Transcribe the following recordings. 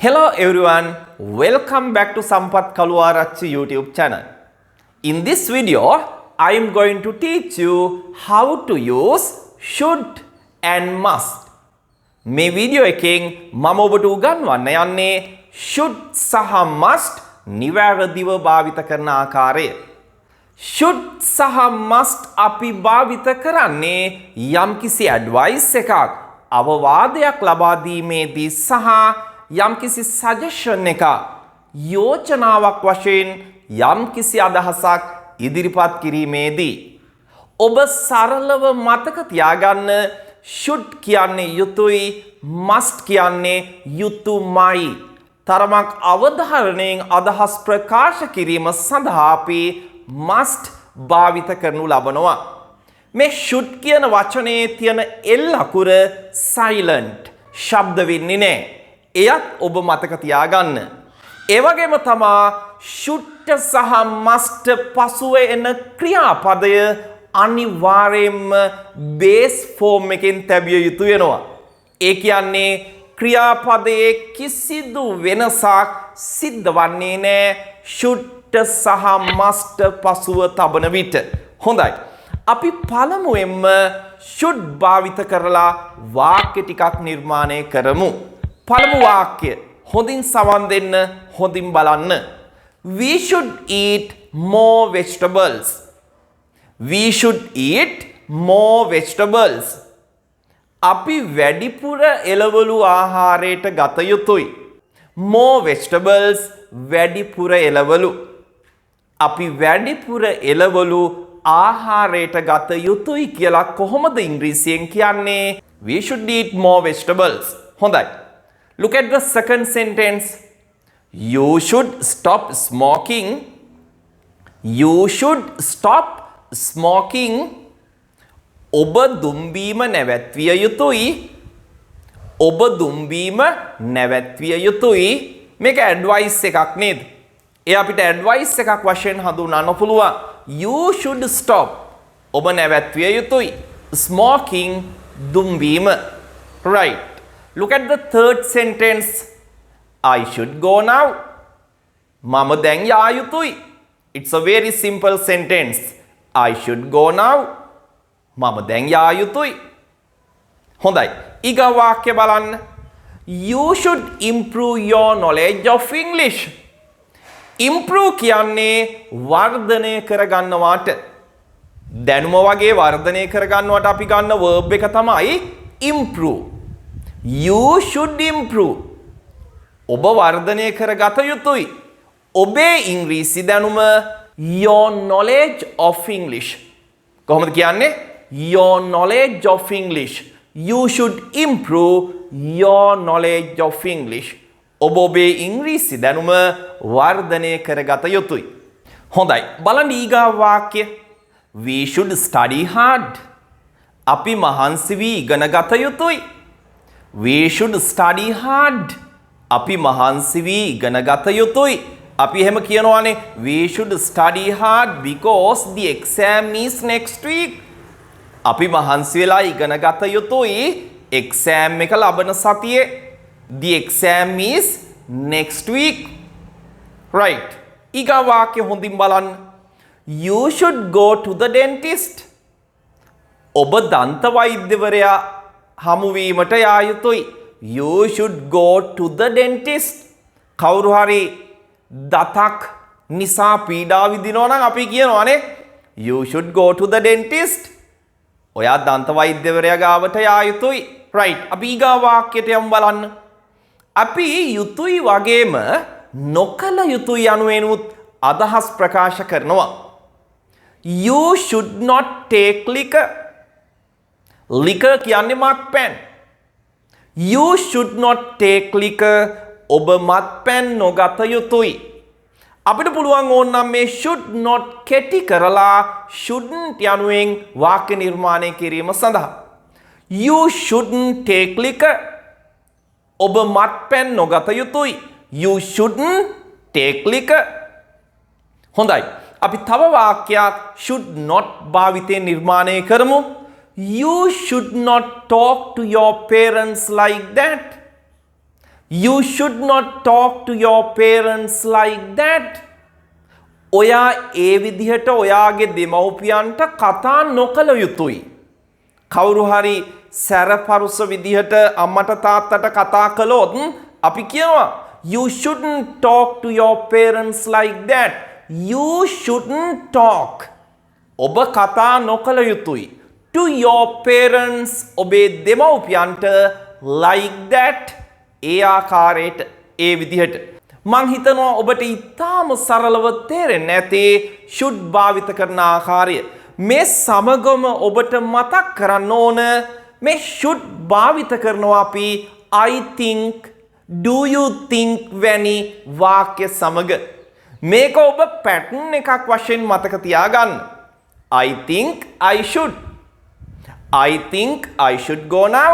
Hello everyone, welcome back to Sampath Kaluarachchi YouTube channel. In this video, I am going to teach you how to use should and must. මේ video එකෙන් මම ඔබට උගන්වන්න යන්නේ should සහ must නිවැරදිව භාවිත කරන ආකාරය. should සහ must අපි භාවිත කරන්නේ යම්කිසි advice එකක් අවවාදයක් ලබා දීමේදී සහ යම්කිසි සජෙෂන් එක යෝජනාවක් වශයෙන් යම්කිසි අදහසක් ඉදිරිපත් කිරීමේදී ඔබ සරලව මතක තියාගන්න should කියන්නේ යුතුයි must කියන්නේ යුතුයමයි තරමක් අවධාරණයෙන් අදහස් ප්‍රකාශ කිරීම සඳහා අපි must භාවිත කරනු ලබනවා මේ should කියන වචනේ තියෙන L අකුර silent ශබ්ද වෙන්නේ නැහැ එයත් ඔබ මතක තියාගන්න. ඒ වගේම තමා should සහ must පසුව එන ක්‍රියාපදය අනිවාර්යයෙන්ම බේස් ෆෝම් එකෙන් තැබිය යුතු වෙනවා. ඒ කියන්නේ ක්‍රියාපදයේ කිසිදු වෙනසක් සිද්ධ වන්නේ නැහැ should සහ must පසුව තබන විට. හොඳයි. අපි පළමුවෙන්ම should භාවිත කරලා වාක්‍ය ටිකක් නිර්මාණය කරමු. පළමු වාක්‍ය හොඳින් සවන් දෙන්න හොඳින් බලන්න we should eat more vegetables we should eat more vegetables අපි වැඩිපුර එළවලු ආහාරයට ගත යුතුයි more vegetables වැඩිපුර එළවලු අපි වැඩිපුර එළවලු ආහාරයට ගත යුතුයි කියලා කොහොමද ඉංග්‍රීසියෙන් කියන්නේ we should eat more vegetables හොඳයි Look at the second sentence. You should stop smoking. You should stop smoking. ඔබ දුම්බීම නැවැත්විය යුතුයි. ඔබ දුම්බීම නැවැත්විය යුතුයි. මේක ඇඩ්වයිස් එකක් නේද? ඒ අපිට ඇඩ්වයිස් එකක් වශයෙන් හඳුන්වන්න පුළුවන්. You should stop. ඔබ නැවැත්විය යුතුයි. Smoking දුම්බීම. Right. Look at the third sentence. I should go now. මම දැන් යා යුතුයි. It's a very simple sentence. I should go now. මම දැන් යා යුතුයි. හොඳයි. ඊගා වාක්‍ය බලන්න. You should improve your knowledge of English. Improve කියන්නේ වර්ධනය කරගන්නවාට. දැනුම වගේ වර්ධනය කරගන්නවට අපි ගන්න verb එක තමයි improve. You should improve. ඔබ වර්ධනය කරගත යුතුයි. ඔබේ ඉංග්‍රීසි දැනුම your knowledge of English. කොහොමද කියන්නේ? Your knowledge of English. You should improve your knowledge of English. ඔබ ඔබේ ඉංග්‍රීසි දැනුම වර්ධනය කරගත යුතුයි. හොඳයි. බලන්න ඊගා වාක්‍ය. We should study hard. අපි මහන්සි වී ඉගෙන ගත යුතුයි. We should study hard. අපි මහන්සි වී ඉගෙන ගත යුතුයි. අපි එහෙම කියනවානේ we should study hard because the exam is next week. අපි මහන්සි වෙලා ඉගෙන ගත යුතුයි exam එක ලබන සතියේ. The exam is next week. Right. ඊගා වාක්‍ය හොඳින් බලන්න. You should go to the dentist. ඔබ දන්ත වෛද්‍යවරයා හමුවීමට යා යුතුයි. You should go to the dentist. කවුරු හරි දතක් නිසා පීඩා විඳිනවා නම් අපි කියනවානේ You should go to the dentist. ඔයා දන්ත වෛද්‍යවරයා ගාවට යා යුතුයි. Right. අපි ඊගා වාක්‍යයට යමු බලන්න. අපි යුතුයි වගේම නොකළ යුතුයි යනුවෙනුත් අදහස් ප්‍රකාශ කරනවා. You should not take liquor. Liquor කියන්නේ මත්පැන්. You should not take liquor. ඔබ මත්පැන් නොගත යුතුයි. අපිට පුළුවන් ඕනනම් මේ should not කෙටි කරලා shouldn't යනුවෙන් වාක්‍ය නිර්මාණය කිරීම සඳහා. You shouldn't take liquor. ඔබ මත්පැන් නොගත යුතුයි. You shouldn't take liquor. හොඳයි. අපි තව වාක්‍යයක් should not භාවිතයෙන් නිර්මාණය කරමු. You should not talk to your parents like that. You should not talk to your parents like that. ඔයා ඒ විදිහට ඔයාගේ දෙමව්පියන්ට කතා නොකළ යුතුයි. කවුරු හරි සැරපරුස විදිහට අම්මට තාත්තට කතා කළොත් අපි කියනවා you shouldn't talk to your parents like that. You shouldn't talk. ඔබ කතා නොකළ යුතුයි. To your parents ඔබේ දෙමව්පියන්ට like that. ඒ ආකාරයට ඒ විදිහට. මං හිතනවා ඔබට ඉතාම සරලව තේරෙන්නේ නැති should භාවිත කරන ආකාරය. මේ සමගම ඔබට මතක් කරන්න ඕන මේ should භාවිත කරනවා අපි I think, do you think වැනි වාක්‍ය සමග. මේක ඔබ පැටර්න් එකක් වශයෙන් මතක තියාගන්න. I think I should. I think I should go now.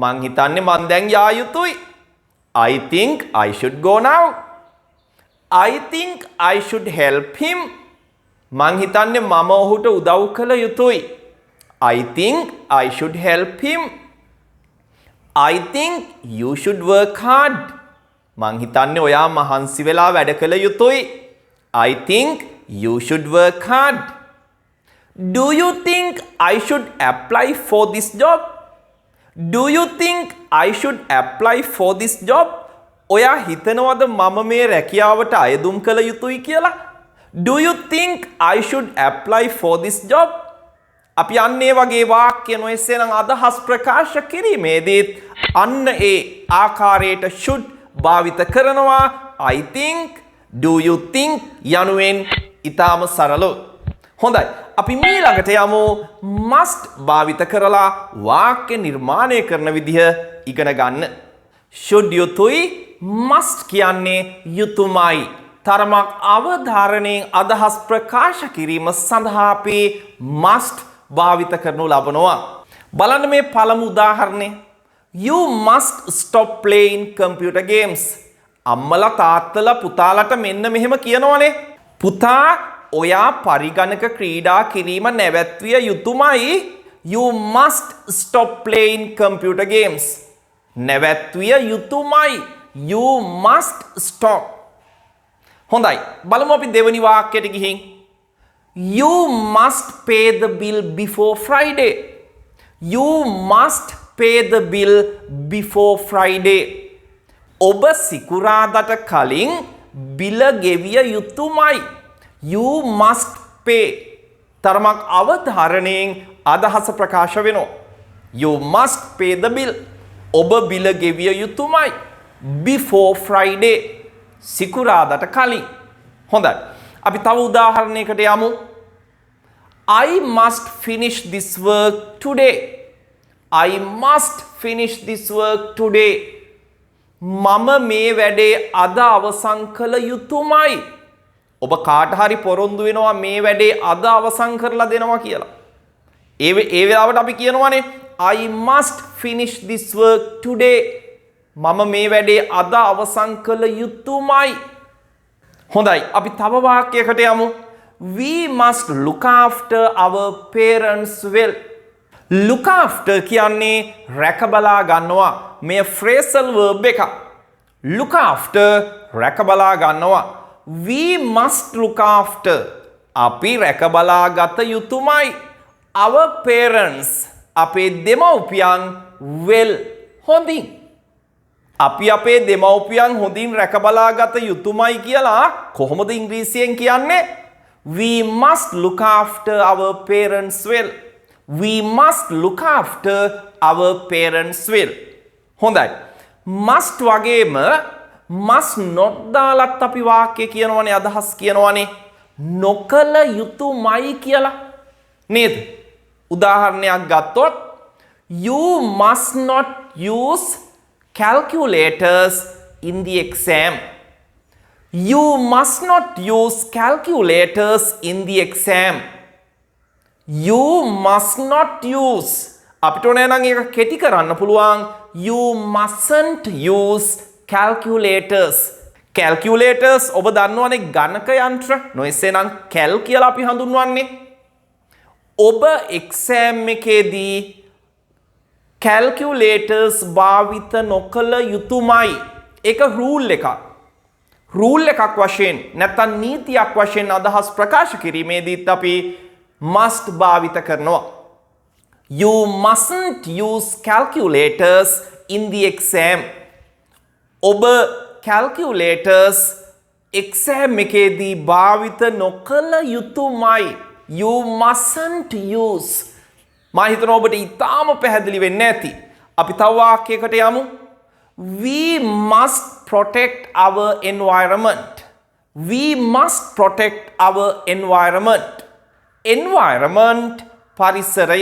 මං හිතන්නේ මං දැන් යා යුතුයි. I think I should go now. I think I should help him. මං හිතන්නේ මම ඔහුට උදව් කළ යුතුයි. I think I should help him. I think you should work hard. මං හිතන්නේ ඔයා මහන්සි වෙලා වැඩ කළ යුතුයි. I think you should work hard. Do you think I should apply for this job? Do you think I should apply for this job? ඔයා හිතනවද මම මේ රැකියාවට අයදුම් කළ යුතුයි කියලා? Do you think I should apply for this job? අපි අන්නේ වගේ වාක්‍ය නොඑසේනම් අදහස් ප්‍රකාශ කිරීමේදීත් අන්න ඒ ආකාරයට should භාවිත කරනවා. I think, do you think යනුවෙන් ඊටාම සරලව. හොඳයි. අපි ඊළඟට යමු must භාවිත කරලා වාක්‍ය නිර්මාණය කරන විදිහ ඉගෙන ගන්න. should යුතුයි must කියන්නේ යුතුයමයි. තරමක් අවධාරණයෙන් අදහස් ප්‍රකාශ කිරීම සඳහා අපි must භාවිත කරනු ලබනවා. බලන්න මේ පළමු උදාහරණය. You must stop playing computer games. අම්මලා තාත්තලා පුතාලට මෙන්න මෙහෙම කියනවනේ. පුතා ඔයා පරිගණක ක්‍රීඩා කිරීම නැවැත්විය යුතුමයි. You must stop playing computer games. නැවැත්විය යුතුමයි. You must stop. හොඳයි. බලමු අපි දෙවනි වාක්‍යයට ගිහින්. You must pay the bill before Friday. You must pay the bill before Friday. ඔබ සිකුරාදාට කලින් බිල ගෙවිය යුතුමයි. You must pay. තරමක් අවධාරණයෙන් අදහස ප්‍රකාශ වෙනවා. You must pay the bill. ඔබ බිල ගෙවිය යුතුමයි. Before Friday. සිකුරාදාට කලින්. හොඳයි. අපි තව උදාහරණයකට යමු. I must finish this work today. I must finish this work today. මම මේ වැඩේ අද අවසන් කළ යුතුමයි. ඔබ කාට හරි පොරොන්දු වෙනවා මේ වැඩේ අද අවසන් කරලා දෙනවා කියලා. ඒ වෙලාවට අපි කියනවානේ I must finish this work today. මම මේ වැඩේ අද අවසන් කළ යුතුමයි. හොඳයි. අපි තව වාක්‍යයකට යමු. We must look after our parents well. Look after කියන්නේ රැක බලා ගන්නවා. මේ phrasal verb එක. Look after රැක බලා ගන්නවා. We must look after. අපි රැක බලා ගත යුතුමයි. Our parents අපේ දෙමව්පියන් well හොඳින්. අපි අපේ දෙමව්පියන් හොඳින් රැක බලා ගත යුතුමයි කියලා කොහොමද ඉංග්‍රීසියෙන් කියන්නේ? We must look after our parents well. We must look after our parents well. හොඳයි. must වගේම must not දාලත් අපි වාක්‍ය කියනවනේ අදහස් කියනවනේ නොකල යුතුමයි කියලා. නේද? උදාහරණයක් ගත්තොත් you must not use calculators in the exam. You must not use calculators in the exam. You must not use. අපිට ඕනේ නම් ඒක කෙටි කරන්න පුළුවන්. You mustn't use calculators. Calculators ඔබ දන්නවනේ ගණක යන්ත්‍ර. නොඑසේනම් cal කියලා අපි හඳුන්වන්නේ. ඔබ exam එකේදී calculators භාවිත නොකළ යුතුමයි. ඒක rule එකක්. rule එකක් වශයෙන් නැත්නම් නීතියක් වශයෙන් අදහස් ප්‍රකාශ කිරීමේදීත් අපි must භාවිත කරනවා. You mustn't use calculators in the exam. ඔබ calculators exam එකේදී භාවිත නොකළ යුතුමයි. You mustn't use. මා හිතනවා ඔබට ඉතාම පැහැදිලි වෙන්නේ නැති. අපි තව වාක්‍යයකට යමු. We must protect our environment. We must protect our environment. Environment පරිසරය.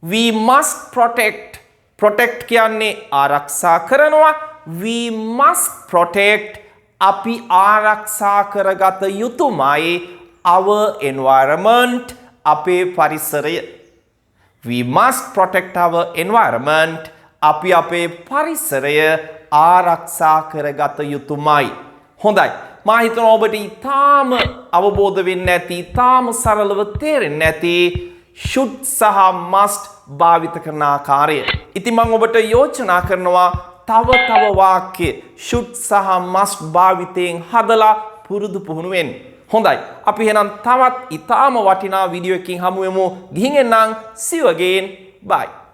We must protect. Protect කියන්නේ ආරක්ෂා කරනවා. We must protect. අපි ආරක්ෂා කරගත යුතුමයි our environment. අපේ පරිසරය. We must protect our environment. අපි අපේ පරිසරය ආරක්ෂා කරගත යුතුමයි. හොඳයි. මා හිතනවා ඔබට ඉතාම අවබෝධ වෙන්නේ නැති, ඉතාම සරලව තේරෙන්නේ නැති should සහ must භාවිත කරන ආකාරය. ඉතින් මම ඔබට යෝජනා කරනවා තව වාක්‍ය should සහ must භාවිතයෙන් හදලා පුරුදු පුහුණු වෙන්න. හොඳයි. අපි එහෙනම් තවත් ඉතාම වටිනා වීඩියෝ එකකින් හමු වෙමු. ගිහින් එන්නම්. See you again. Bye.